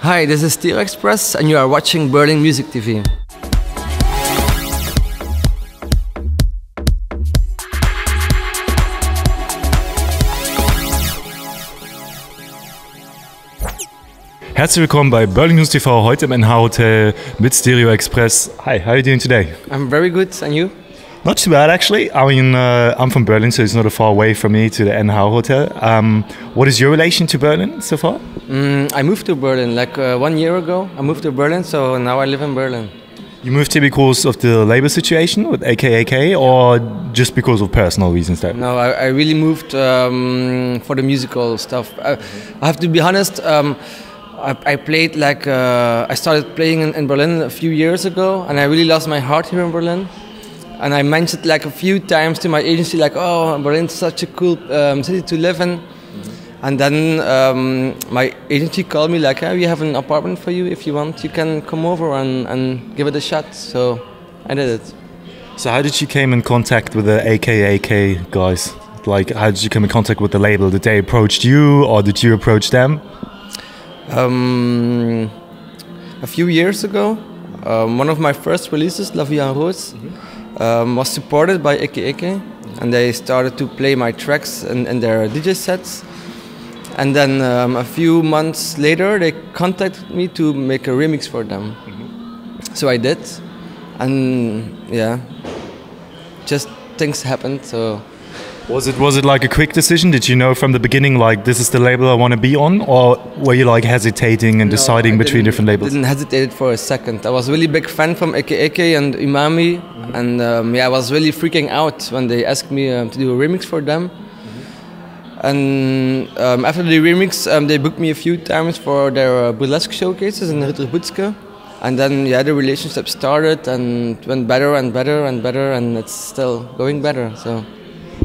Hi, this is Stereo Express and you are watching Berlin Music TV. Herzlich willkommen bei Berlin News TV, heute im NH Hotel mit Stereo Express. Hi, how are you doing today? I'm very good, and you? Not too bad actually. I mean, I'm from Berlin, so it's not a far away from me to the NH Hotel. What is your relation to Berlin so far? I moved to Berlin like 1 year ago. I moved to Berlin, so now I live in Berlin. You moved here because of the labor situation with AK, or just because of personal reasons there? No, I really moved for the musical stuff. I have to be honest. I played like I started playing in Berlin a few years ago, and I really lost my heart here in Berlin. And I mentioned like a few times to my agency, like, "Oh, Berlin's such a cool city to live in." And then my agency called me like, "We have an apartment for you. If you want, you can come over and give it a shot." So I did it. So how did you came in contact with the AK guys? Like, how did you come in contact with the label? Did they approach you, or did you approach them? A few years ago, one of my first releases, La Vie en Rose, was supported by AK, and they started to play my tracks in their DJ sets. And then a few months later, they contacted me to make a remix for them. So I did, and yeah, just things happened. So. Was it like a quick decision? Did you know from the beginning, like, this is the label I want to be on, or were you like hesitating and deciding between different labels? I didn't hesitate for a second. I was really big fan from AK and Imami, and yeah, I was really freaking out when they asked me to do a remix for them. And after the remix, they booked me a few times for their Burlesque-Showcases in Höhenflug. And then yeah, the relationship started and went better and better and better, and it's still going better. So.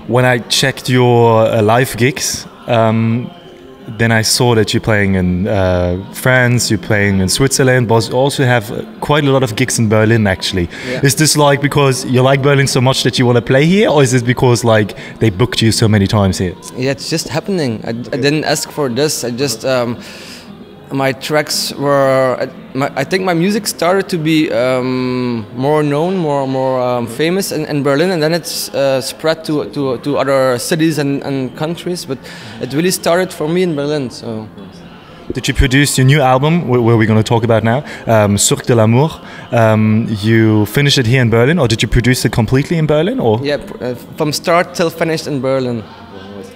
When I checked your live gigs, then I saw that you're playing in France, you're playing in Switzerland, but you also have quite a lot of gigs in Berlin actually. Yeah. Is this like because you like Berlin so much that you want to play here, or is it because like they booked you so many times here? Yeah, it's just happening. I didn't ask for this. I just my tracks were. I think my music started to be more known, more famous in Berlin, and then it's spread to other cities and countries. But it really started for me in Berlin. So. Did you produce your new album, where we're going to talk about now, Cirque de L'Amour? You finished it here in Berlin, or did you produce it completely in Berlin? Or? Yeah, from start till finished in Berlin.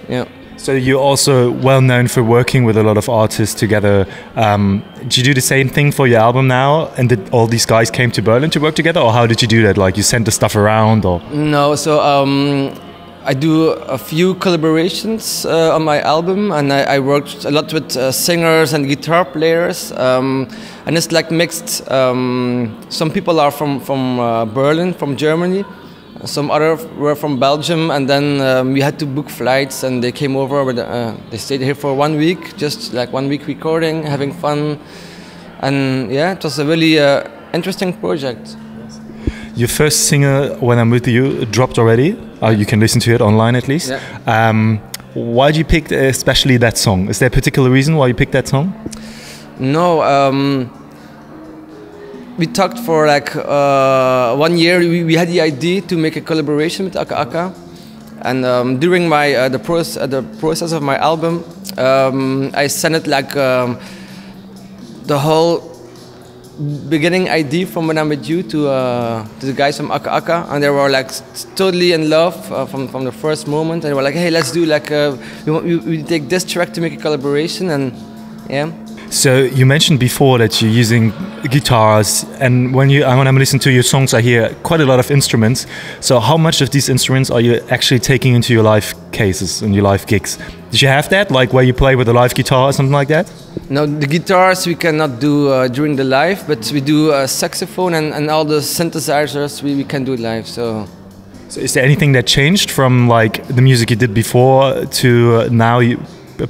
Yeah. So you're also well known for working with a lot of artists together. Did you do the same thing for your album now? And did all these guys came to Berlin to work together, or how did you do that? Like you sent the stuff around, or? No, so I do a few collaborations on my album, and I worked a lot with singers and guitar players, and it's like mixed. Some people are from Berlin, from Germany. Some other were from Belgium, and then we had to book flights, and they came over. They stayed here for 1 week, just like 1 week recording, having fun, and yeah, it was a really interesting project. Your first single, When I'm With You, dropped already. You can listen to it online at least. Yeah. Why did you pick especially that song? Is there a particular reason why you picked that song? No. We talked for like 1 year. We had the idea to make a collaboration with Aka, and during my the process of my album, I sent it like the whole beginning idea from When I'm With You to the guys from Aka, and they were like totally in love from the first moment. And they were like, "Hey, let's do like we take this track to make a collaboration," and yeah. So you mentioned before that you're using guitars, and when I'm listening to your songs, I hear quite a lot of instruments. So how much of these instruments are you actually taking into your live cases and your live gigs? Did you have that, like where you play with a live guitar or something like that? No, the guitars we cannot do during the live, but we do saxophone and all the synthesizers we can do live. So is there anything that changed from like the music you did before to now you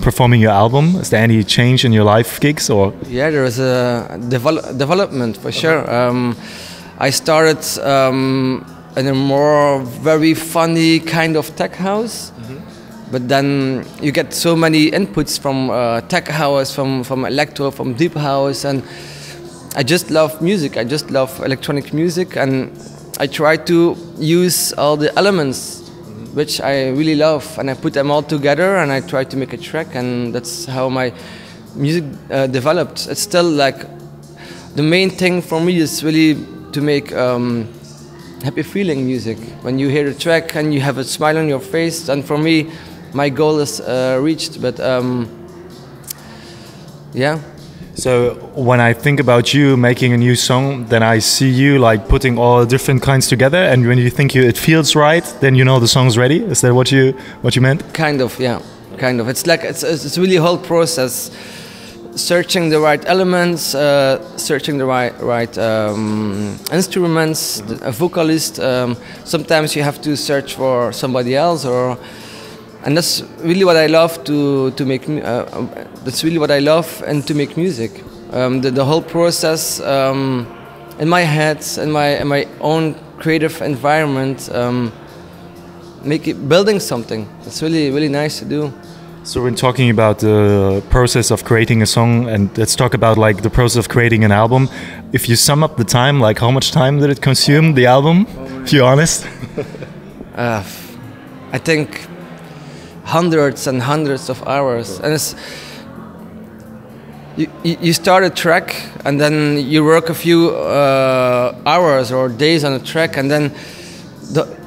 performing your album? Is there any change in your live gigs, or? Yeah, there is a development for sure. I started in a more very funny kind of tech house. but then you get so many inputs from tech house, from electro, from deep house, and I just love music. I just love electronic music, and I try to use all the elements which I really love, and I put them all together, and I try to make a track, and that's how my music developed. It's still like the main thing for me is really to make happy feeling music. When you hear the track and you have a smile on your face, and for me, my goal is reached. But yeah. So when I think about you making a new song, then I see you like putting all different kinds together, and when you think it feels right, then you know the song's ready. Is that what you meant? Kind of, yeah, kind of. It's like it's really a whole process, searching the right elements, searching the right instruments, a vocalist. Sometimes you have to search for somebody else, and that's really what I love to make. That's really what I love and to make music. The whole process in my head, in my own creative environment, building something. It's really nice to do. So when talking about the process of creating a song, and let's talk about like the process of creating an album. If you sum up the time, like how much time did it consume, the album? If you're honest. I think hundreds and hundreds of hours, and it's you start a track, and then you work a few hours or days on a track, and then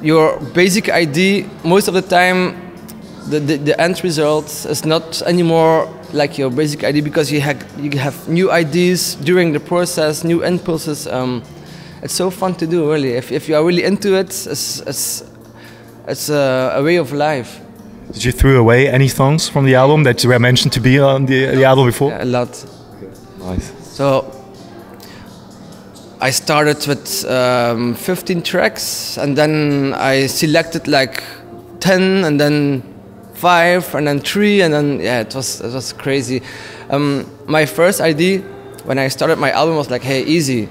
your basic idea, most of the time the end result is not anymore like your basic idea, because you have new ideas during the process, new impulses. It's so fun to do, really. If you are really into it, it's a way of life. Did you throw away any songs from the album that were mentioned to be on the album before? Yeah, a lot. Okay. Nice. So I started with 15 tracks, and then I selected like 10, and then 5, and then 3, and then yeah, it was crazy. My first idea when I started my album was like, hey, easy.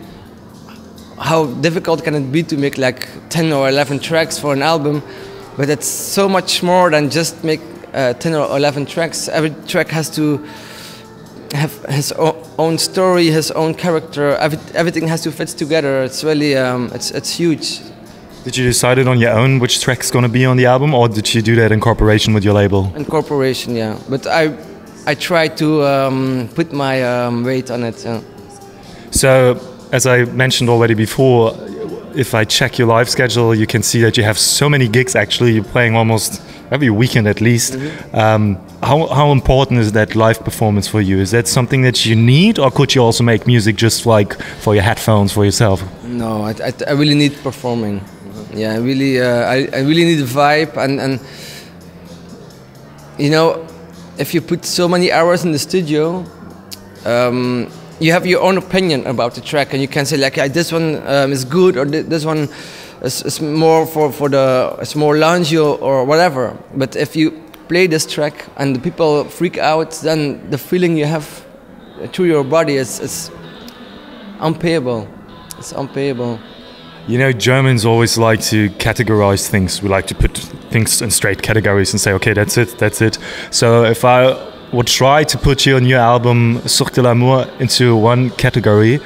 How difficult can it be to make like 10 or 11 tracks for an album? But it's so much more than just make 10 or 11 tracks. Every track has to have his own story, his own character. Everything has to fit together. It's really, it's huge. Did you decide it on your own which track's going to be on the album, or did you do that in cooperation with your label? In cooperation, yeah. But I try to put my weight on it. Yeah. So, as I mentioned already before, if I check your live schedule, you can see that you have so many gigs. Actually, you're playing almost every weekend at least. Mm-hmm. How important is that live performance for you? Is that something that you need, or could you also make music just like for your headphones for yourself? No, I really need performing. Yeah, I really need a vibe, and you know, if you put so many hours in the studio, you have your own opinion about the track, and you can say like, yeah, this one is good, or this one is more it's more loungy or whatever. But if you play this track and the people freak out, then the feeling you have through your body is unpayable. It's unpayable. You know, Germans always like to categorize things. We like to put things in straight categories and say, okay, that's it. So if I would try to put your new album Cirque de L'Amour into one category,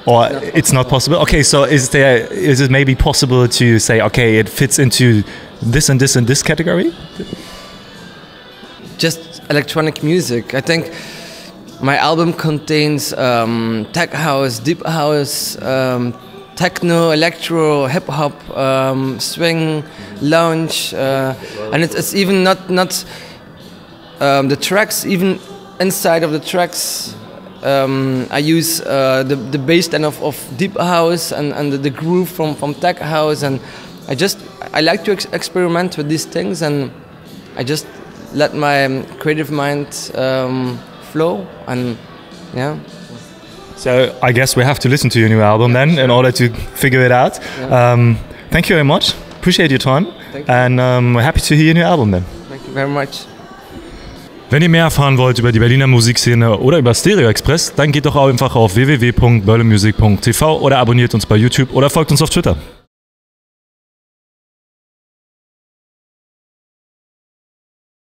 or it's not possible. Okay, so is it maybe possible to say, okay, it fits into this and this and this category? Just electronic music. I think my album contains tech house, deep house, techno, electro, hip hop, swing, lounge, and it's even not the tracks. Even inside of the tracks, I use the bass line of deep house and the groove from tech house, and I like to experiment with these things, and I just let my creative mind flow, and yeah. So I guess we have to listen to your new album then in order to figure it out. Yeah. Thank you very much. Appreciate your time. Thank you. And we're happy to hear your new album then. Thank you very much. Wenn ihr mehr erfahren wollt über die Berliner Musikszene oder über Stereo Express, dann geht doch auch einfach auf www.burlemusic.tv oder abonniert uns bei YouTube oder folgt uns auf Twitter.